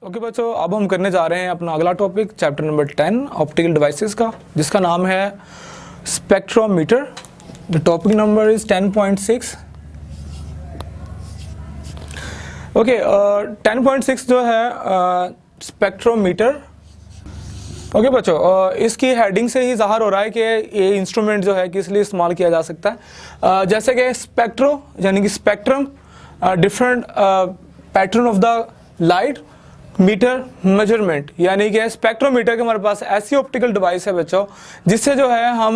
Okay बच्चों, अब हम करने जा रहे हैं अपना अगला topic chapter number 10 optical devices का, जिसका नाम है spectrometer. The topic number is 10.6। Okay, 10.6 जो है स्पेक्ट्रोमीटर। ओके बच्चों, इसकी हेडिंग से ही ज़ाहिर हो रहा है कि ये इंस्ट्रूमेंट जो है किस लिए इस्तेमाल किया जा सकता है। जैसे कि स्पेक्ट्रो यानी कि spectrum, different pattern of the light, meter measurement, यानी कि स्पेक्ट्रोमीटर के हमारे पास ऐसी ऑप्टिकल डिवाइस है बच्चों जिससे जो है हम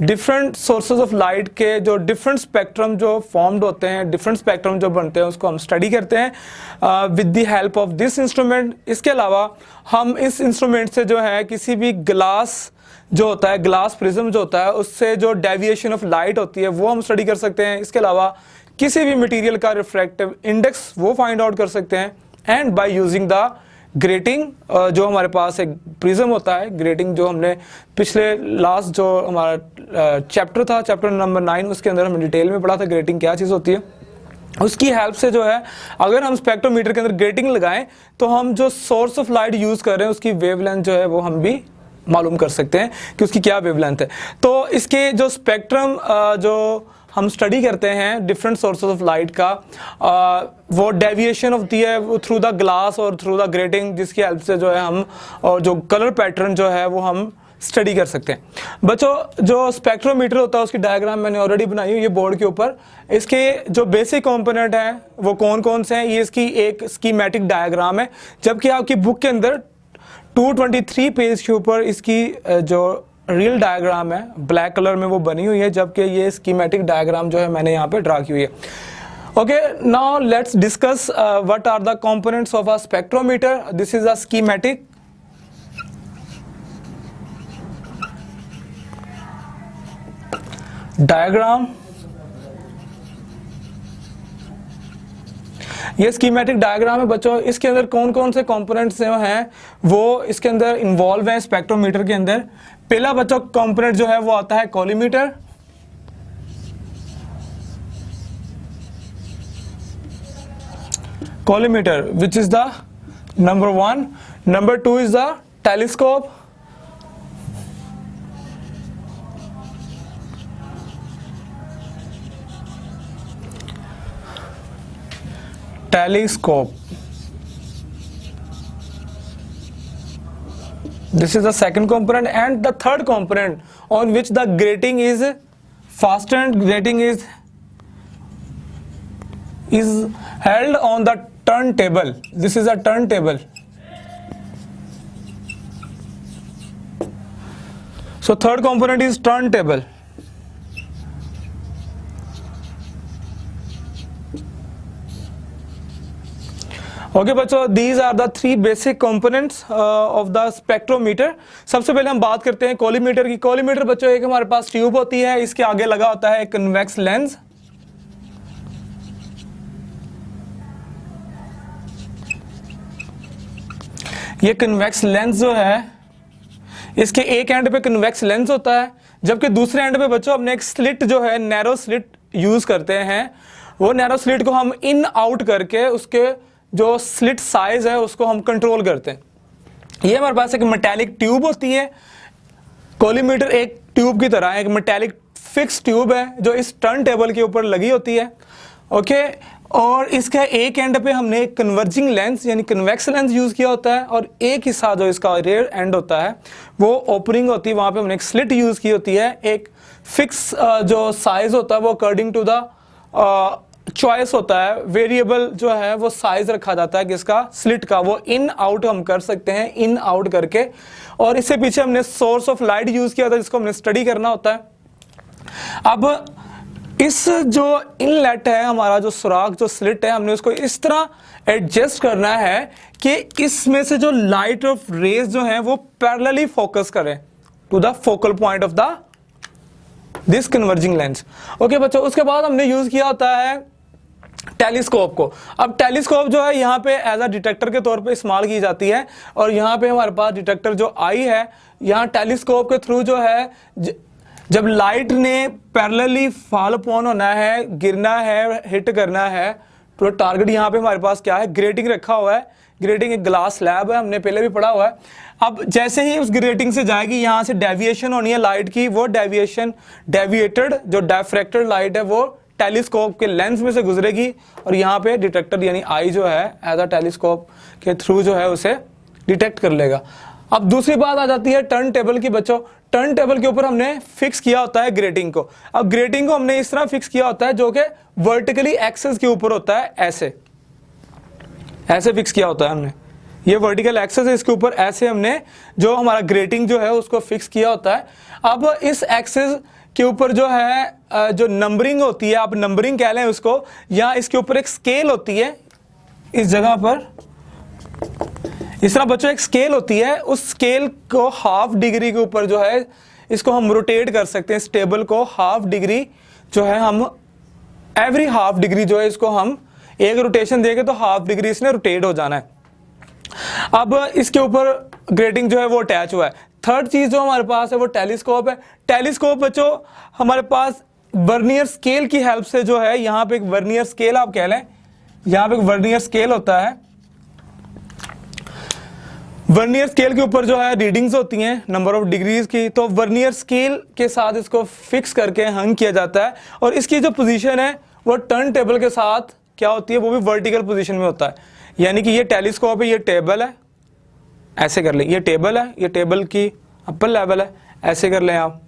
डिफरेंट सोर्सेज ऑफ लाइट के जो डिफरेंट स्पेक्ट्रम जो फॉर्म्ड होते हैं, डिफरेंट स्पेक्ट्रम जो बनते हैं, उसको हम स्टडी करते हैं with the help of this instrument. इसके अलावा हम इस इंस्ट्रूमेंट से जो है किसी भी ग्लास जो होता है, ग्लास प्रिज्म जो होता है, उससे जो डेविएशन ऑफ लाइट होती है वो हम स्टडी कर सकते हैं। इसके अलावा किसी भी मटेरियल का रिफ्रैक्टिव इंडेक्स वो फाइंड आउट कर सकते हैं। And by using the grating, जो हमारे पास एक प्रिज्म होता है, ग्रेटिंग जो हमने पिछले लास्ट जो हमारा चैप्टर था, चैप्टर नंबर 9, उसके अंदर हमने डिटेल में पढ़ा था ग्रेटिंग क्या चीज़ होती है। उसकी हेल्प से जो है अगर हम स्पेक्ट्रोमीटर के अंदर ग्रेटिंग लगाएं तो हम जो सोर्स ऑफ लाइट यूज़ कर रहे हैं उसकी वेवलेंथ जो है वो हम भी मालूम कर सकते हैं कि उसकी क्या वेवलेंथ है। तो इसके जो स्पेक्ट्रम जो हम स्टडी करते हैं डिफरेंट सोर्सेज ऑफ लाइट का, वो डेविएशन होती है वो थ्रू द ग्लास और थ्रू द ग्रेटिंग, जिसकी हेल्प से जो है हम और जो कलर पैटर्न जो है वो हम स्टडी कर सकते हैं। बच्चों, जो स्पेक्ट्रोमीटर होता है उसकी डायग्राम मैंने ऑलरेडी बनाई हुई है बोर्ड के ऊपर। इसके जो बेसिक कंपोनेंट हैं वो कौन कौन से हैं, ये इसकी एक स्कीमेटिक डायग्राम है, जबकि आपकी बुक के अंदर 223 पेज के ऊपर इसकी जो रियल डायग्राम है ब्लैक कलर में वो बनी हुई है, जबकि ये स्कीमेटिक डायग्राम जो है मैंने यहाँ पे ड्रा की हुई है। Okay, now let's discuss what are the components of a spectrometer. This is a schematic. Diagram, ये स्कीमेटिक डायग्राम है बच्चों। इसके अंदर कौन कौन से कंपोनेंट्स जो हैं वो इसके अंदर इन्वॉल्व हैं स्पेक्ट्रोमीटर के अंदर। पहला बच्चों कंपोनेंट जो है वो आता है collimator. Collimator which is the number 1। Number 2 is the telescope. Telescope. This is the second component, and the third component on which the grating is fastened, grating is held on the turntable. This is a turntable. So third component is turntable. Okay बच्चों, these are the 3 basic components of the spectrometer. सबसे पहले हम बात करते हैं collimator की। Collimator बच्चों एक हमारे पास ट्यूब होती है, इसके आगे लगा होता है एक कन्वेक्स लेंस। ये कन्वेक्स लेंस जो है इसके एक एंड पे कन्वेक्स लेंस होता है, जबकि दूसरे एंड पे बच्चों हमने एक स्लिट जो है नैरो स्लिट यूज करते हैं। वो नैरो स्लिट को हम इन आउट करके उसके जो स्लिट साइज है उसको हम कंट्रोल करते हैं। ये हमारे पास एक मेटालिक ट्यूब होती है। कॉलीमीटर एक ट्यूब की तरह एक मेटालिक फिक्स ट्यूब है जो इस टर्न टेबल के ऊपर लगी होती है। ओके, और इसके एक एंड पे हमने एक कन्वर्जिंग लेंस यानी कन्वेक्स लेंस यूज किया होता है, और एक हिस्सा जो इसका रेयर एंड होता है वो ओपनिंग होती है, वहां पे हमने एक स्लिट यूज की होती है। एक फिक्स जो साइज होता है वो अकॉर्डिंग टू द चॉइस होता है, वेरिएबल जो है वो साइज रखा जाता है किसका, स्लिट का। वो इन आउट हम कर सकते हैं, इन आउट करके। और इससे पीछे हमने सोर्स ऑफ लाइट यूज किया था जिसको हमने स्टडी करना होता है। अब इस जो इनलेट है हमारा, जो सुराख जो स्लिट है, हमने उसको इस तरह एडजस्ट करना है कि इसमें से जो लाइट ऑफ रेज जो है वो पैरेलली फोकस करें to the focal point of the this converging lens. Okay बच्चों, उसके बाद हमने यूज किया होता है टेलीस्कोप को। अब टेलीस्कोप जो है यहाँ पे एज अ डिटेक्टर के तौर पे इस्तेमाल की जाती है, और यहाँ पे हमारे पास डिटेक्टर जो आई है, यहाँ टेलीस्कोप के थ्रू जो है जब लाइट ने पैरेलली फॉल अपॉन होना है, गिरना है, हिट करना है, तो टारगेट यहाँ पे हमारे पास क्या है, ग्रेटिंग रखा हुआ है। ग्रेटिंग एक ग्लास स्लैब है, हमने पहले भी पढ़ा हुआ है। अब जैसे ही उस ग्रेटिंग से जाएगी, यहाँ से डेविएशन होनी है लाइट की, वो डेविएटेड जो डायफ्रैक्टेड लाइट है वो टेलीस्कोप के लेंस में से गुजरेगी और यहाँ पे डिटेक्टर यानी आई जो है एज अ टेलीस्कोप के थ्रू जो है उसे डिटेक्ट कर लेगा। अब दूसरी बात आ जाती है टर्न टेबल की। बच्चों टर्न टेबल के ऊपर हमने फिक्स किया होता है ग्रेटिंग को। अब ग्रेटिंग को हमने इस तरह फिक्स किया होता है जो कि वर्टिकली एक्सेस के ऊपर होता है, ऐसे फिक्स किया होता है हमने। ये वर्टिकल एक्सेस है, इसके ऊपर ऐसे हमने जो हमारा ग्रेटिंग जो है उसको फिक्स किया होता है। अब इस एक्सेस के ऊपर जो है जो नंबरिंग होती है, आप नंबरिंग कह लें उसको, या इसके ऊपर एक स्केल होती है इस जगह पर, इस तरह बच्चों एक स्केल होती है। उस स्केल को हाफ डिग्री के ऊपर जो है इसको हम रोटेट कर सकते हैं। इस टेबल को हाफ डिग्री जो है हम एवरी हाफ डिग्री जो है इसको हम एक रोटेशन देंगे तो हाफ डिग्री इसने रोटेट हो जाना है। अब इसके ऊपर ग्रेटिंग जो है वो अटैच हुआ है। थर्ड चीज जो हमारे पास है वो टेलीस्कोप है। टेलीस्कोप बच्चों हमारे पास वर्नियर स्केल की हेल्प से जो है, यहाँ पे एक वर्नियर स्केल आप कह लें, यहाँ पे एक वर्नियर स्केल होता है। वर्नियर स्केल के ऊपर जो है रीडिंग्स होती हैं नंबर ऑफ डिग्रीज की, तो वर्नियर स्केल के साथ इसको फिक्स करके हंग किया जाता है और इसकी जो पोजीशन है वो टर्न टेबल के साथ क्या होती है, वो भी वर्टिकल पोजीशन में होता है। यानी कि ये टेलीस्कोप है, ये टेबल है, ऐसे कर लें, ये टेबल है, ये टेबल की अपर लेवल है, ऐसे कर लें आप।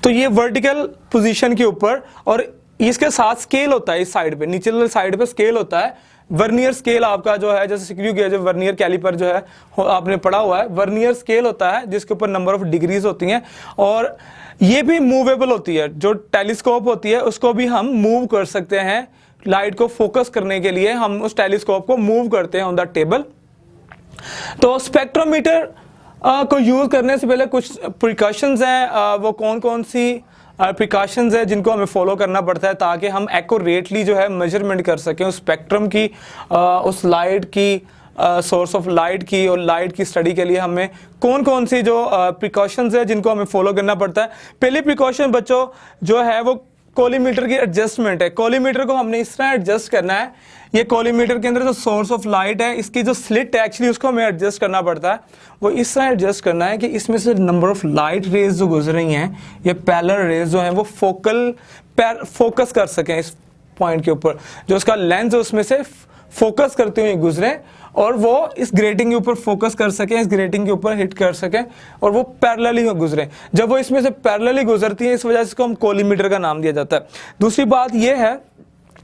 तो ये वर्टिकल पोजीशन के ऊपर और इसके साथ स्केल होता है, इस साइड पे नीचे वाले साइड पे स्केल होता है। वर्नियर स्केल आपका जो है, जैसे स्क्रू गेज, वर्नियर कैलिपर जो है आपने पढ़ा हुआ है, वर्नियर स्केल होता है जिसके ऊपर नंबर ऑफ डिग्रीज होती हैं और ये भी मूवेबल होती है। जो टेलीस्कोप होती है उसको भी हम मूव कर सकते हैं। लाइट को फोकस करने के लिए हम उस टेलीस्कोप को मूव करते हैं ऑन द टेबल। तो स्पेक्ट्रोमीटर को यूज करने से पहले कुछ प्रिकॉशंस हैं, वो कौन कौन सी प्रिकॉशंस है जिनको हमें फॉलो करना पड़ता है ताकि हम एक्यूरेटली जो है मेजरमेंट कर सकें उस स्पेक्ट्रम की, उस लाइट की, सोर्स ऑफ लाइट की और लाइट की स्टडी के लिए हमें कौन कौन सी जो प्रिकॉशंस है जिनको हमें फॉलो करना पड़ता है। पहली प्रिकॉशन बच्चों जो है वो कोलीमीटर की एडजस्टमेंट है। कोलीमीटर को हमने इस तरह एडजस्ट करना है, ये कोलीमीटर के अंदर जो सोर्स ऑफ लाइट है इसकी जो स्लिट है एक्चुअली उसको हमें एडजस्ट करना पड़ता है। वो इस तरह एडजस्ट करना है कि इसमें से नंबर ऑफ लाइट रेज जो गुजर रही हैं, ये पैरेलल रेज जो हैं वो फोकस कर सकें इस पॉइंट के ऊपर, जो उसका लेंस है उसमें से फोकस करते हुए गुजरे और वो इस ग्रेटिंग के ऊपर फोकस कर सकें, इस ग्रेटिंग के ऊपर हिट कर सकें और वो पैरेलली गुजरे। जब वो इसमें से पैरेलली गुजरती है इस वजह से इसको हम कोलीमीटर का नाम दिया जाता है। दूसरी बात ये है,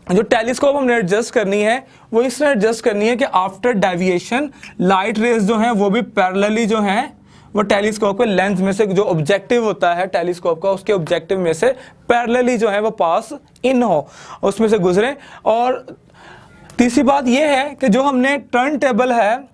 जो टेलीस्कोप हमने एडजस्ट करनी है वो इस तरह एडजस्ट करनी है कि आफ्टर डेविएशन लाइट रेज जो हैं वो भी पैरेलली जो हैं वो टेलीस्कोप के लेंस में से, जो ऑब्जेक्टिव होता है टेलीस्कोप का, उसके ऑब्जेक्टिव में से पैरेलली जो है वो पास इन हो, उसमें से गुजरे। और तीसरी बात यह है कि जो हमने टर्न टेबल है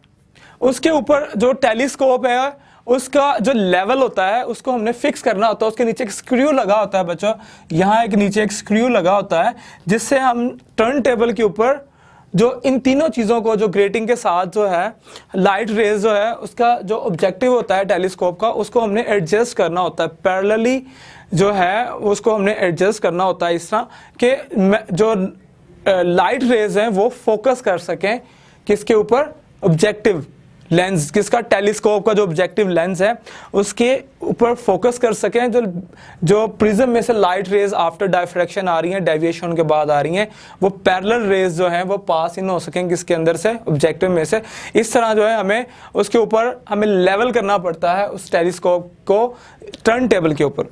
उसके ऊपर जो टेलीस्कोप है उसका जो लेवल होता है उसको हमने फिक्स करना होता है। उसके नीचे एक स्क्रू लगा होता है बच्चों, यहाँ एक नीचे एक स्क्रू लगा होता है जिससे हम टर्न टेबल के ऊपर जो इन तीनों चीज़ों को, जो ग्रेटिंग के साथ जो है लाइट रेज जो है उसका जो ऑब्जेक्टिव होता है टेलीस्कोप का, उसको हमने एडजस्ट करना होता है। पैरेलली जो है उसको हमने एडजस्ट करना होता है इस तरह कि जो लाइट रेज हैं वो फोकस कर सकें किसके ऊपर, ऑब्जेक्टिव लेंस, किसका, टेलीस्कोप का जो ऑब्जेक्टिव लेंस है उसके ऊपर फोकस कर सकें। जो प्रिज्म में से लाइट रेज आफ्टर डायफ्रैक्शन आ रही हैं, डेविएशन के बाद आ रही हैं, वो पैरेलल रेज जो हैं वो पास इन हो सकें किसके अंदर से, ऑब्जेक्टिव में से। इस तरह जो है हमें उसके ऊपर हमें लेवल करना पड़ता है उस टेलीस्कोप को टर्न टेबल के ऊपर।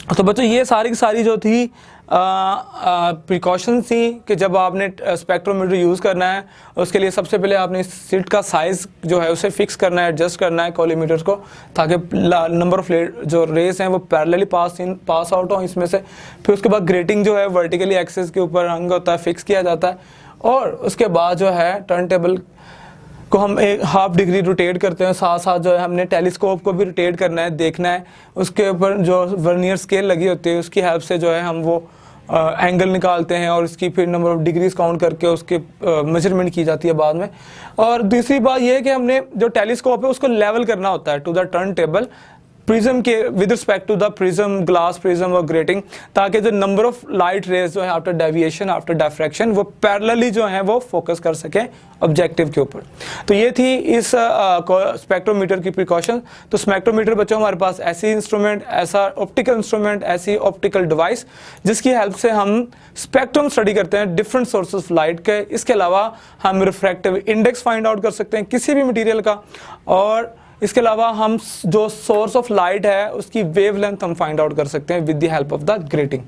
तो बच्चों ये सारी की सारी जो थी प्रिकॉशंस थी कि जब आपने स्पेक्ट्रोमीटर यूज़ करना है उसके लिए सबसे पहले आपने स्लिट का साइज़ जो है उसे फिक्स करना है, एडजस्ट करना है कोलीमीटर को, ताकि नंबर ऑफ जो रेस हैं वो पैरेलली पास आउट हो इसमें से। फिर उसके बाद ग्रेटिंग जो है वर्टिकली एक्सेस के ऊपर हंग होता है, फिक्स किया जाता है और उसके बाद जो है टर्न टेबल को हम एक हाफ डिग्री रोटेट करते हैं। साथ साथ जो है हमने टेलीस्कोप को भी रोटेट करना है, देखना है उसके ऊपर जो वर्नियर स्केल लगी होती है उसकी हेल्प से जो है हम वो एंगल निकालते हैं और इसकी फिर नंबर ऑफ डिग्रीज काउंट करके उसके मेजरमेंट की जाती है बाद में। और दूसरी बात यह है कि हमने जो टेलीस्कोप है उसको लेवल करना होता है to the turn table, prism के with respect to the prism, glass prism और ग्रेटिंग, ताकि जो नंबर ऑफ लाइट रेज जो है आफ्टर डेविएशन, आफ्टर डिफ्रैक्शन, वो पैरेलली जो है वो फोकस कर सके ऑब्जेक्टिव के ऊपर। तो ये थी इस स्पेक्ट्रोमीटर की प्रिकॉशन। तो स्पेक्ट्रोमीटर बच्चों हमारे पास ऐसी इंस्ट्रूमेंट, ऐसा ऑप्टिकल इंस्ट्रूमेंट, ऐसी ऑप्टिकल डिवाइस जिसकी हेल्प से हम स्पेक्ट्रम स्टडी करते हैं डिफरेंट सोर्सेज ऑफ लाइट के। इसके अलावा हम रिफ्रैक्टिव इंडेक्स फाइंड आउट कर सकते हैं किसी भी मटेरियल का, और इसके अलावा हम जो सोर्स ऑफ लाइट है उसकी वेवलेंथ हम फाइंड आउट कर सकते हैं with the help of the grating.